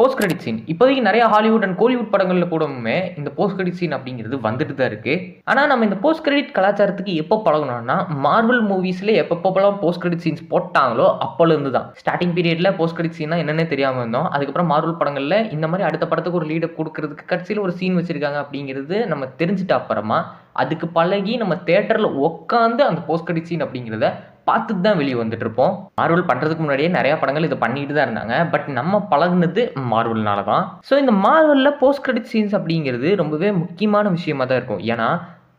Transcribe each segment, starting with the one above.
Post credit scene இப்போதைக்கு நிறைய Hollywood and Kollywood படங்கள்ல கூடவுமே இந்த போஸ்ட் கிரெடிட் சீன் அப்படிங்கிறது வந்துட்டு தான் இருக்கு. ஆனா நம்ம இந்த போஸ்ட் கிரெடிட் கலாச்சாரத்துக்கு எப்போ பழகணும்னா, மார்வல் மூவிஸ்ல எப்பப்போலாம் போஸ்ட் கிரெடிட் சீன்ஸ் போட்டாங்களோ அப்போல இருந்து தான். ஸ்டார்டிங் பீரியட்ல போஸ்ட் கிரெடிட் சீனா என்னன்னே தெரியாம இருந்தோம். அதுக்கப்புறம் மார்வல் படங்கள்ல இந்த மாதிரி அடுத்த படத்துக்கு ஒரு லீடப் கொடுக்கறதுக்கு கடைசியில் ஒரு சீன் வச்சிருக்காங்க அப்படிங்கிறது நம்ம தெரிஞ்சுட்ட அப்புறமா அதுக்கு பழகி நம்ம தியேட்டர்ல உட்காந்து அந்த போஸ்ட் கிரெடிட் சீன் அப்படிங்கிறத பார்த்துட்டு தான் வெளியே வந்துட்டு இருப்போம். மார்வல் பண்ணுறதுக்கு முன்னாடியே நிறையா படங்கள் இதை பண்ணிட்டு தான் இருந்தாங்க. பட் நம்ம பழகுனது மார்வல்னால தான். ஸோ இந்த மார்வலில் போஸ்ட் கிரெடிட் சீன்ஸ் அப்படிங்கிறது ரொம்பவே முக்கியமான விஷயமா தான் இருக்கும். ஏன்னா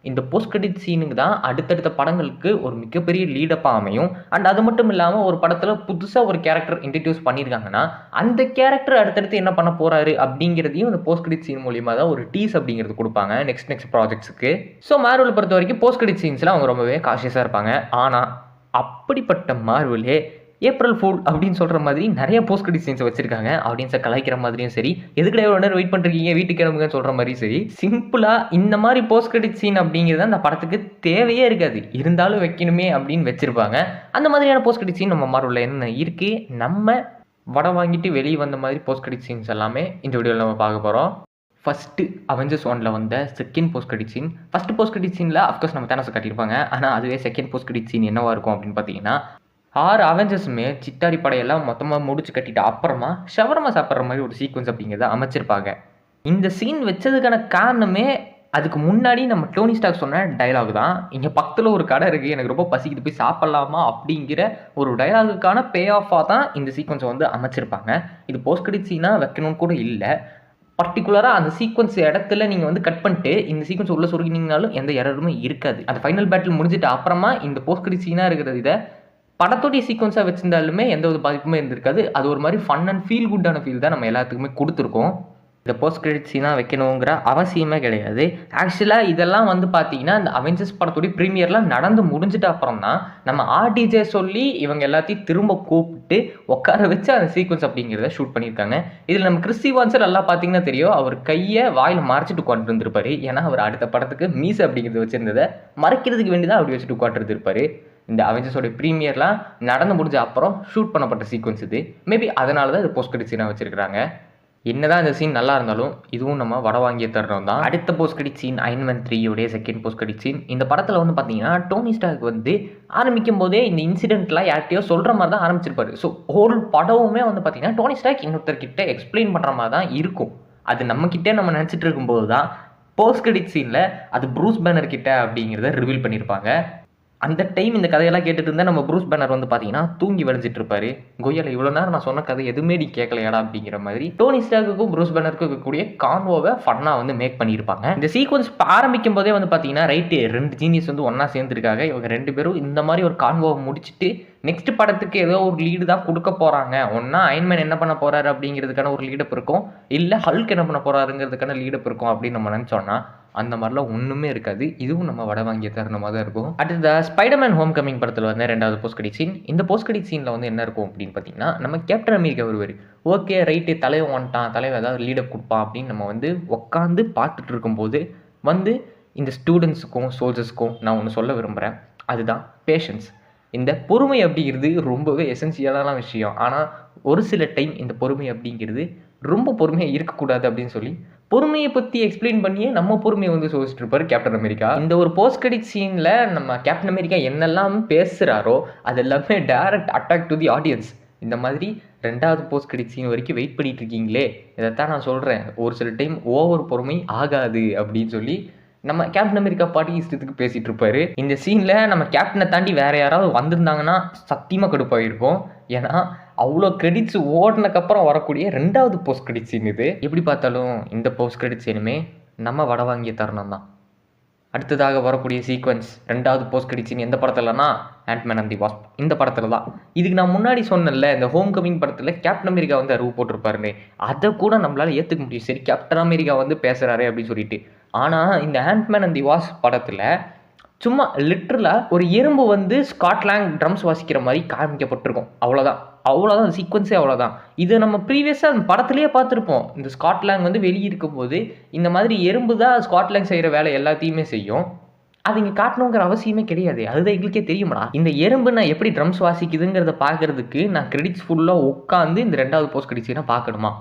இந்த போஸ்ட் கிரெடிட் சீனுக்கு தான் அடுத்தடுத்த படங்களுக்கு ஒரு மிகப்பெரிய லீடப்பாக அமையும். அண்ட் அது மட்டும் இல்லாமல் ஒரு படத்தில் புதுசாக ஒரு கேரக்டர் இன்ட்ரடியூஸ் பண்ணியிருக்காங்கன்னா அந்த கேரக்டர் அடுத்தடுத்து என்ன பண்ண போகிறாரு அப்படிங்கிறதையும் இந்த போஸ்ட் கிரெடிட் சீன் மூலியமாக தான் ஒரு டீஸ் அப்படிங்கிறது கொடுப்பாங்க நெக்ஸ்ட் ப்ராஜெக்ட்ஸுக்கு. ஸோ மார்வல் பொறுத்த வரைக்கும் போஸ்ட் கிரெடிட் சீன்ஸில் அவங்க ரொம்பவே காஷியஸாக இருப்பாங்க. ஆனால் அப்படிப்பட்ட மார்வலே ஏப்ரல் ஃபூல் அப்படின்னு சொல்கிற மாதிரி நிறைய போஸ்ட் கிரெடிட் சீன்ஸை வச்சிருக்காங்க. ஆடியன்ஸை கலாய்க்கிற மாதிரியும் சரி, எதுக்கு எவ்வளோ நேரம் வெயிட் பண்ணுறீங்க வீட்டுக்கு கிளம்புங்கன்னு சொல்கிற மாதிரியும் சரி, சிம்பிளாக இந்த மாதிரி போஸ்ட் கிரெடிட் சீன் அப்படிங்கிறது அந்த படத்துக்கு தேவையே இருக்காது, இருந்தாலும் வைக்கணுமே அப்படின்னு வச்சிருப்பாங்க. அந்த மாதிரியான போஸ்ட் கிரெடிட் சீன் நம்ம மார்வலில் என்ன இருக்குது, நம்ம வடை வாங்கிட்டு வெளியே வந்த மாதிரி போஸ்ட் கிரெடிட் சீன்ஸ் எல்லாமே இந்த வீடியோவில் நம்ம பார்க்க போகிறோம். ஃபஸ்ட்டு அவெஞ்சர்ஸ் 1 வந்த second post credit scene. First post credit சீனில் அஃப்கோர்ஸ் நம்ம தேனோஸை காட்டியிருப்பாங்க. ஆனால் அதுவே செகண்ட் போஸ்ட் கிரெடிட் சீன் என்னவாக இருக்கும் அப்படின்னு பார்த்தீங்கன்னா, 6 அவெஞ்சர்ஸுமே சிட்டாரி படையெல்லாம் மொத்தமாக முடிச்சு கட்டிட்டு அப்புறமா ஷவர்மா சாப்பிட்ற மாதிரி ஒரு சீக்வன்ஸ் அப்படிங்கிறத அமைச்சிருப்பாங்க. இந்த சீன் வச்சதுக்கான காரணமே அதுக்கு முன்னாடி நம்ம டோனி ஸ்டார்க் சொன்ன டைலாக் தான். இங்கே பக்கத்தில் ஒரு கடை இருக்குது, எனக்கு ரொம்ப பசிக்கிட்டு போய் சாப்பிட்லாமா அப்படிங்கிற ஒரு டைலாகுக்கான பே ஆஃபாக தான் இந்த சீக்வன்ஸை வந்து அமைச்சிருப்பாங்க. இது போஸ்ட் கிரெடிட் சீனாக வைக்கணும்னு கூட இல்லை. பர்டிகுலராக அந்த சீக்வன்ஸ் இடத்துல நீங்கள் வந்து கட் பண்ணிட்டு இந்த சீக்வன்ஸ் உள்ளே சொருகினீங்கனாலும் எந்த எரருமே இருக்காது. அந்த ஃபைனல் பேட்டில் முடிஞ்சிட்டு அப்புறமா இந்த போஸ்ட் கிரெடிட் சீனாக இருக்கிறது இதை படத்தோடைய சீக்வன்ஸாக வச்சிருந்தாலுமே எந்த ஒரு பாதிப்புமே இருந்திருக்காது. அது ஒரு மாதிரி ஃபன் அண்ட் ஃபீல் குட்டான ஃபீல் தான் நம்ம எல்லாத்துக்குமே கொடுத்துருக்கோம். இந்த போஸ்ட் கிரெடிட் சீனாக வைக்கணுங்கிற அவசியமே கிடையாது. ஆக்சுவலாக இதெல்லாம் வந்து பார்த்தீங்கன்னா இந்த அவெஞ்சர்ஸ் படத்துடைய ப்ரீமியர்லாம் நடந்து முடிஞ்சிட்ட அப்புறம் தான் நம்ம ஆர்டிஜே சொல்லி இவங்க எல்லாத்தையும் திரும்ப கூப்பிட்டு உட்கார வச்சு அந்த சீக்வன்ஸ் அப்படிங்கிறத ஷூட் பண்ணியிருக்காங்க. இதில் நம்ம கிறிஸ் ஈவான்ஸ் நல்லா பார்த்தீங்கன்னா தெரியும், அவர் கையை வாயில் மறைச்சிட்டு உட்காந்துட்டு இருந்திருப்பாரு. ஏன்னா அவர் அடுத்த படத்துக்கு மீஸ் அப்படிங்கிறது வச்சிருந்ததை மறைக்கிறதுக்கு வேண்டி தான் அப்படி வச்சுட்டு உட்காந்துட்டு இருப்பாரு. இந்த அவெஞ்சர்ஸோட ப்ரீமியர்லாம் நடந்து முடிஞ்ச அப்புறம் ஷூட் பண்ணப்பட்ட சீக்வன்ஸ் இது. மேபி அதனால தான் இது போஸ்ட் கிரெடிட் சீனாக வச்சிருக்காங்க. என்னதான் இந்த சீன் நல்லா இருந்தாலும் இதுவும் நம்ம வட வாங்கிய தருணம் தான். அடுத்த post credit scene Iron Man 3 second post credit scene. இந்த படத்தில் வந்து பார்த்தீங்கன்னா டோனி ஸ்டார்க் வந்து ஆரம்பிக்கும் போதே இந்த இன்சிடென்ட்லாம் யார்கிட்டயோ சொல்கிற மாதிரி தான் ஆரம்பிச்சிருப்பாரு. ஸோ ஹோல் படமுமே வந்து பார்த்தீங்கன்னா டோனி ஸ்டார்க் இன்னொருத்தர்கிட்ட எக்ஸ்பிளைன் பண்ணுற மாதிரி தான் இருக்கும். அது நம்மக்கிட்டே நம்ம நினச்சிட்டு இருக்கும்போது தான் போஸ்ட் கிரெடிட் சீனில் அது ப்ரூஸ் பேனர் கிட்ட அப்படிங்கிறத ரிவீல் பண்ணியிருப்பாங்க. அந்த டைம் இந்த கதையெல்லாம் கேட்டுட்டு இருந்தால் நம்ம ப்ரூஸ் பேனர் வந்து பார்த்தீங்கன்னா தூங்கி வளைஞ்சிட்டு இருப்பாரு. கொய்யால இவ்வளோ நேரம் நான் சொன்ன கதை எதுவுமே நீ கேட்கலையாடா அப்படிங்கிற மாதிரி டோனி ஸ்டார்க்குக்கும் ப்ரூஸ் பேனருக்கும் இருக்கக்கூடிய கான்வோவை ஃபன்னாக வந்து மேக் பண்ணியிருப்பாங்க. இந்த சீக்வன்ஸ் ஆரம்பிக்கும் போதே வந்து பார்த்தீங்கன்னா ரைட்டு 2 ஜீனியஸ் வந்து ஒன்றா சேர்ந்துருக்காங்க. இவங்க 2 பேரும் இந்த மாதிரி ஒரு கான்வோவை முடிச்சுட்டு நெக்ஸ்ட் படத்துக்கு ஏதோ ஒரு லீடு தான் கொடுக்க போகிறாங்க. ஒன்றா அயன்மேன் என்ன பண்ண போகிறாரு அப்படிங்கிறதுக்கான ஒரு லீடப் இருக்கும், இல்லை ஹல்க் என்ன பண்ண போகிறாருங்கிறதுக்கான லீடப் இருக்கும் அப்படின்னு நம்ம நினச்சோன்னா அந்த மாதிரிலாம் ஒன்றுமே இருக்காது. இதுவும் நம்ம வட வாங்கிய தருணமாக தான் இருக்கும். அடுத்த ஸ்பைடர்மேன் ஹோம் கமிங் படத்தில் வந்து 2வது போஸ்ட் கிரெடிட் சீன். இந்த போஸ்ட் கிரெடிட் சீனில் வந்து என்ன இருக்கும் அப்படின்னு பார்த்தீங்கன்னா, நம்ம கேப்டன் அமெரிக்கா வருவார். ஓகே ரைட்டு, தலைவன் வந்துட்டான், தலைவன் ஏதாவது லீடப் கொடுப்பான் அப்படின்னு நம்ம வந்து உட்காந்து பார்த்துட்டு இருக்கும்போது வந்து இந்த ஸ்டூடெண்ட்ஸுக்கும் சோல்ஜர்ஸ்க்கும் நான் ஒன்று சொல்ல விரும்புகிறேன். அதுதான் பேஷன்ஸ். இந்த பொறுமை அப்படிங்கிறது ரொம்பவே எசென்சியலான விஷயம். ஆனால் ஒரு சில டைம் இந்த பொறுமை அப்படிங்கிறது ரொம்ப பொறுமையாக இருக்கக்கூடாது அப்படின்னு சொல்லி பொறுமையை பற்றி எக்ஸ்பிளைன் பண்ணியே நம்ம பொறுமையை வந்து சோதிச்சுட்டு இருப்பார் கேப்டன் அமெரிக்கா. இந்த ஒரு போஸ்ட் கிரெடிட் சீனில் நம்ம கேப்டன் அமெரிக்கா என்னெல்லாம் பேசுகிறாரோ அது எல்லாமே direct attack to the audience. இந்த மாதிரி 2வது போஸ்ட் கிரெடிட் சீன் வரைக்கும் வெயிட் பண்ணிட்டு இருக்கீங்களே, இதைத்தான் நான் சொல்கிறேன், ஒரு சில டைம் ஓவர் பொறுமை ஆகாது அப்படின்னு சொல்லி நம்ம கேப்டன் அமெரிக்கா பாட்டி இஷ்டத்துக்கு பேசிகிட்டு இருப்பாரு. இந்த சீனில் நம்ம கேப்டனை தாண்டி வேறு யாராவது வந்திருந்தாங்கன்னா சத்தியமாக கடுப்பாகிருக்கும். ஏன்னா அவ்வளோ கிரெடிட்ஸ் ஓடினக்கப்புறம் வரக்கூடிய 2வது போஸ்ட் கிரெடிட் சீன் இது. எப்படி பார்த்தாலும் இந்த போஸ்ட் கிரெடிட் சீனுமே நம்ம வட வாங்கிய தருணம் தான். அடுத்ததாக வரக்கூடிய சீக்வன்ஸ் 2வது போஸ்ட் கிரெடிட் சீன் எந்த படத்துலனா ஆண்ட்மேன் அண்ட் தி வாஸ்ப் இந்த படத்தில் தான். இதுக்கு நான் முன்னாடி சொன்னேன்ல, இந்த ஹோம் கமிங் படத்தில் கேப்டன் அமெரிக்கா வந்து அறிவு போட்டிருப்பாருன்னு, அதை கூட நம்மளால் ஏற்றுக்க முடியும். சரி, கேப்டன் அமெரிக்கா வந்து பேசுகிறாரு அப்படின்னு சொல்லிட்டு. ஆனால் இந்த ஆண்ட்மேன் அண்ட் தி வாஸ்ப் படத்தில் சும்மா லிட்ரலாக ஒரு எறும்பு வந்து ஸ்காட்லாண்ட் ட்ரம்ஸ் வாசிக்கிற மாதிரி காமிக்கப்பட்டிருக்கும். அவ்வளோதான் சீக்வன்ஸே அவ்வளோதான். இதை நம்ம ப்ரீவியஸாக அந்த படத்துலேயே பார்த்துருப்போம். இந்த ஸ்காட்லாண்ட் வந்து வெளியே இருக்கும்போது இந்த மாதிரி எறும்பு தான் ஸ்காட்லாண்ட் செய்கிற வேலை எல்லாத்தையுமே செய்யும். அது இங்கே காட்டணுங்கிற அவசியமே கிடையாது. அதுதான் எங்களுக்கே தெரியுமாடா. இந்த எறும்பு நான் எப்படி ட்ரம்ஸ் வாசிக்குதுங்கிறத பார்க்கறதுக்கு நான் கிரெடிட்ஸ் ஃபுல்லாக உட்காந்து இந்த 2வது போஸ்ட் கிரெடிட் சீனை பார்க்கணுமா?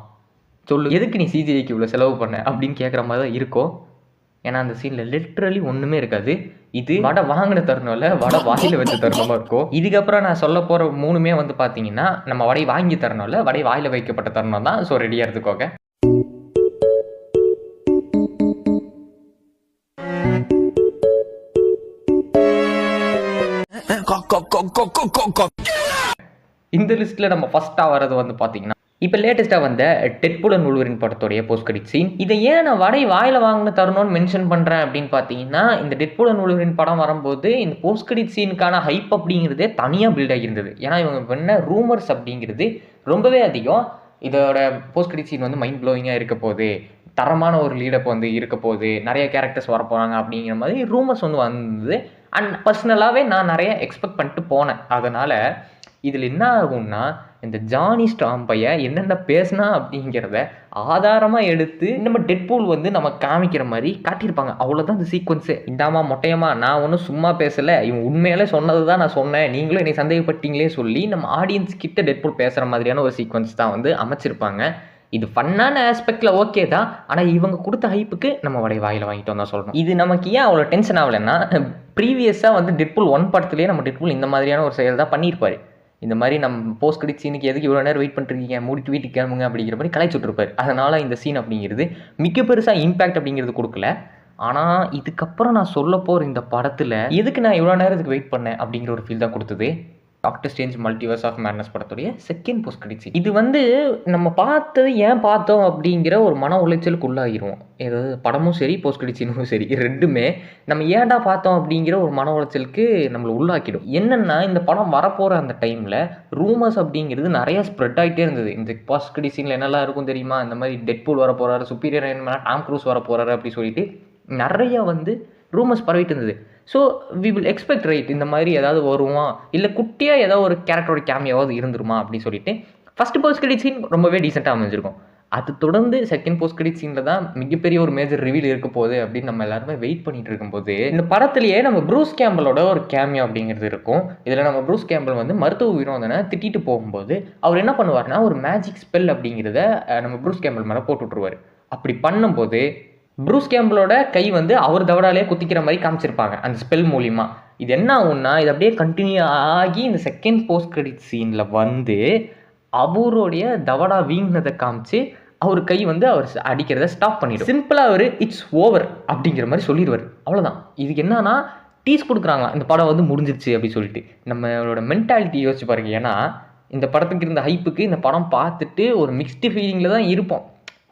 சொல்லு எதுக்கு நீ சிஜிஐக்கு இவ்வளோ செலவு பண்ண அப்படின்னு கேட்குற மாதிரி தான் இருக்கும். ஏன்னா அந்த சீனில் லிட்ரலி ஒன்றுமே இருக்காது. இது வடை வாங்கின தருணம் இல்லை, வடை வாயில் வச்ச தருணமாக இருக்கும். இதுக்கப்புறம் நான் சொல்ல போகிற 3மே வந்து பார்த்தீங்கன்னா நம்ம வடை வாங்கி தரணும் இல்லை, வடை வாயில் வைக்கப்பட்ட தருணம் தான். ஸோ ரெடியாக எடுத்துக்கோங்க. இந்த லிஸ்ட்டில் நம்ம ஃபஸ்ட்டாக வர்றது வந்து பார்த்தீங்கன்னா இப்போ லேட்டஸ்ட்டாக வந்த டெட்பூல் அண்ட் வூல்வரின் படத்தோடைய போஸ்ட் கிரெடிட் சீன். இதை ஏன் நான் வடை வாயில் வாங்கின தரணும்னு மென்ஷன் பண்ணுறேன் அப்படின்னு பார்த்தீங்கன்னா, இந்த டெட்பூல் அண்ட் வூல்வரின் படம் வரும்போது இந்த போஸ்ட் கிரெடிட் சீனுக்கான ஹைப் அப்படிங்கிறதே தனியாக பில்ட் ஆகியிருந்தது. ஏன்னா இவங்க பண்ண ரூமர்ஸ் அப்படிங்கிறது ரொம்பவே அதிகம். இதோட போஸ்ட் கிரெடிட் சீன் வந்து மைண்ட் ப்ளோயிங்காக இருக்க போகுது, தரமான ஒரு லீடப் வந்து இருக்க போகுது, நிறைய கேரக்டர்ஸ் வரப்போகிறாங்க அப்படிங்கிற மாதிரி ரூமர்ஸ் வந்து வந்தது. அண்ட் பர்சனலாகவே நான் நிறைய எக்ஸ்பெக்ட் பண்ணிட்டு போனேன். அதனால் இதில் என்ன ஆகும்னா, இந்த ஜானி ஸ்டாம் பையன் என்னென்ன பேசினா அப்படிங்கிறத ஆதாரமாக எடுத்து நம்ம டெட்பூல் வந்து நம்ம காமிக்கிற மாதிரி காட்டியிருப்பாங்க. அவ்வளோதான் இந்த சீக்வன்ஸு. இந்தாமா மொட்டையம்மா, நான் ஒன்றும் சும்மா பேசலை, இவன் உண்மையிலே சொன்னது தான் நான் சொன்னேன், நீங்களும் என்னை சந்தேகப்பட்டீங்களே சொல்லி நம்ம ஆடியன்ஸ் கிட்ட டெட்பூல் பேசுகிற மாதிரியான ஒரு சீக்வன்ஸ் தான் வந்து அமைச்சிருப்பாங்க. இது ஃபன்னான ஆஸ்பெக்டில் ஓகே தான். ஆனால் இவங்க கொடுத்த ஹைப்புக்கு நம்ம வாயில் வாங்கிட்டோம் தான் சொல்லணும். இது நமக்கு ஏன் அவ்வளோ டென்ஷன் ஆகலைன்னா, ப்ரீவியஸாக வந்து டெட்பூல் 1 படத்துலேயே நம்ம டெட்பூல் இந்த மாதிரியான ஒரு செயல் தான் பண்ணியிருப்பார். இந்த மாதிரி நம்ம போஸ்ட் கிரெடிட் சீனுக்கு எதுக்கு இவ்வளோ நேரம் வெயிட் பண்ணிருக்கீங்க, மூடிட்டு வீட்டுக்கு கிளம்புங்க அப்படிங்கிற மாதிரி கலாய்ச்சுட்ருப்பார். அதனால் இந்த சீன் அப்படிங்கிறது மிக பெருசாக இம்பேக்ட் அப்படிங்கிறது கொடுக்கல. ஆனால் இதுக்கப்புறம் நான் சொல்ல போகிற இந்த படத்தில் எதுக்கு நான் இவ்வளோ நேரத்துக்கு வெயிட் பண்ணேன் அப்படிங்கிற ஒரு ஃபீல் தான் கொடுத்தது. Doctor Strange Multiverse of Madness படத்துடைய செகண்ட் போஸ்ட் கிரெடிட் சீன். இது வந்து நம்ம பார்த்தது ஏன் பார்த்தோம் அப்படிங்கிற ஒரு மன உளைச்சலுக்கு உள்ளாகிருவோம். ஏதாவது படமும் சரி போஸ்ட் கிரெடிட் சீனும் சரி ரெண்டுமே நம்ம ஏன்டா பார்த்தோம் அப்படிங்கிற ஒரு மன உளைச்சலுக்கு நம்மளை உள்ளாக்கிடும். என்னென்னா, இந்த படம் வரப்போகிற அந்த டைமில் ரூமர்ஸ் அப்படிங்கிறது நிறையா ஸ்ப்ரெட் ஆகிட்டே இருந்தது. இந்த போஸ்ட் கிரெடிட் சீனில் என்னெல்லாம் இருக்கும் தெரியுமா, இந்த மாதிரி டெட்பூல் வர போகிறாரு, சுப்பீரியர் அயர்ன் டாம் க்ரூஸ் வர போகிறாரு அப்படி சொல்லிட்டு நிறையா வந்து ரூமர்ஸ் பரவிட்டு இருந்தது. So we will expect right, இந்த மாதிரி ஏதாவது வருமா, இல்லை குட்டியாக ஏதாவது ஒரு கேரக்டரோட கேமியாவது இருந்துருமா அப்படின்னு சொல்லிட்டு ஃபஸ்ட்டு போஸ்ட் கிரெடிட் சீன் ரொம்பவே டீசெண்டாக அமைஞ்சிருக்கும். அது தொடர்ந்து செகண்ட் போஸ்ட் கிரெடிட் சீனில் தான் மிகப்பெரிய ஒரு மேஜர் ரிவீல் இருக்க போகுது அப்படின்னு நம்ம எல்லாருமே வெயிட் பண்ணிட்டு இருக்கும்போது, இந்த படத்துலேயே நம்ம ப்ரூஸ் கேம்பலோட ஒரு கேமியா அப்படிங்கிறது இருக்கும். இதில் நம்ம ப்ரூஸ் கேம்பல் வந்து மருத்துவ வினோதனை திட்டிட்டு போகும்போது அவர் என்ன பண்ணுவார்னா, ஒரு மேஜிக் ஸ்பெல் அப்படிங்கிறத நம்ம ப்ரூஸ் கேம்பல் மேலே போட்டு விட்ருவார். அப்படி பண்ணும்போது ப்ரூஸ் கேம்பலோட கை வந்து அவர் தவடாலே குத்திக்கிற மாதிரி காமிச்சிருப்பாங்க அந்த ஸ்பெல் மூலிமா. இது என்ன ஆகும்னா, இது அப்படியே கண்டினியூ ஆகி இந்த செகண்ட் போஸ்ட் கிரெடிட் சீனில் வந்து அவருடைய தவடா வீங்கினதை காமிச்சு அவர் கை வந்து அவர் அடிக்கிறத ஸ்டாப் பண்ணிடும். சிம்பிளாக அவர் இட்ஸ் ஓவர் அப்படிங்கிற மாதிரி சொல்லிடுவார். அவ்வளோதான். இதுக்கு என்னன்னா, டீஸ் கொடுக்குறாங்களா இந்த படம் வந்து முடிஞ்சிருச்சு அப்படின்னு சொல்லிட்டு. நம்மளோட மென்டாலிட்டி யோசிச்சு பாருங்க. ஏன்னா இந்த படத்துக்கு இருந்த ஹைப்புக்கு இந்த படம் பார்த்துட்டு ஒரு மிக்ஸ்டு ஃபீலிங்கில் தான் இருப்போம்.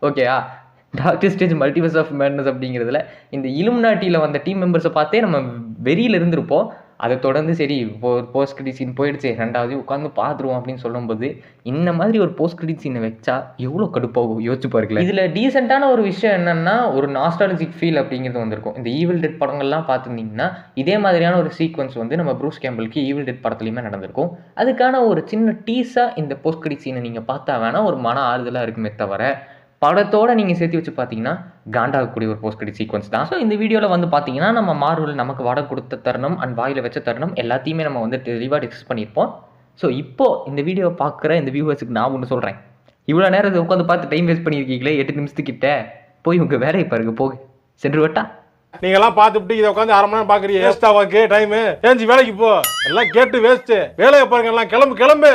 ஓகேயா, Doctor Strange Multiverse of Madness அப்படிங்கிறதுல இந்த இலுமினாட்டியில் வந்த டீம் மெம்பர்ஸை பார்த்தே நம்ம வெறியில் இருந்திருப்போம். அதை தொடர்ந்து சரி போஸ்ட் கிரெடிட் சீன் போயிடுச்சு, ரெண்டாவது உட்காந்து பார்த்துருவோம் அப்படின்னு சொல்லும்போது இந்த மாதிரி ஒரு போஸ்ட் கிரெடிட் சீனை வச்சா எவ்வளோ கடுப்பாகும் யோசிச்சு பாருங்களேன். இதில் டீசெண்டான ஒரு விஷயம் என்னென்னா, ஒரு நாஸ்டாலஜிக் ஃபீல் அப்படிங்கிறது வந்திருக்கும். இந்த ஈவில் டெட் படங்கள்லாம் பார்த்துருந்தீங்கன்னா இதே மாதிரியான ஒரு சீக்வன்ஸ் வந்து நம்ம ப்ரூஸ் கேம்பலுக்கு ஈவில் டெட் படத்துலையுமே நடந்திருக்கும். அதுக்கான ஒரு சின்ன டீஸாக இந்த போஸ்ட் கிரெடிட் சீனை நீங்கள் பார்த்தா வேணால் ஒரு மன ஆறுதலாக இருக்குமே தவிர, படத்தோடு நீங்கள் சேர்த்து வச்சு பார்த்தீங்கன்னா காண்டாகக்கூடிய ஒரு போஸ்ட் கிரெடிட் சீக்வன்ஸ் தான். ஸோ இந்த வீடியோவில் வந்து பார்த்தீங்கன்னா நம்ம மார்வல் நமக்கு வடை கொடுத்த தருணம் அண்ட் வாயில் வச்ச தருணம் எல்லாத்தையுமே நம்ம வந்து தெளிவாக டிஸ்கஸ் பண்ணியிருப்போம். ஸோ இப்போது இந்த வீடியோ பார்க்குற இந்த வியூவர்ஸுக்கு நான் ஒன்று சொல்கிறேன். இவ்வளோ நேரம் உட்காந்து பார்த்து டைம் வேஸ்ட் பண்ணியிருக்கீங்களே 8 நிமிஷத்துக்கிட்ட, போய் உங்கள் வேலையை பாருங்க, போக சென்று வட்டா. நீங்கெல்லாம் பார்த்துட்டு இதை உட்காந்து 1/2 மணி நேரம் பார்க்குறீங்க. வேஸ்ட்டாக வாக்கு டைமு, ஏஞ்சி வேலைக்கு போ. எல்லாம் கேட்டு வேஸ்ட்டு. வேலையை பாருங்க, எல்லாம் கிளம்பு.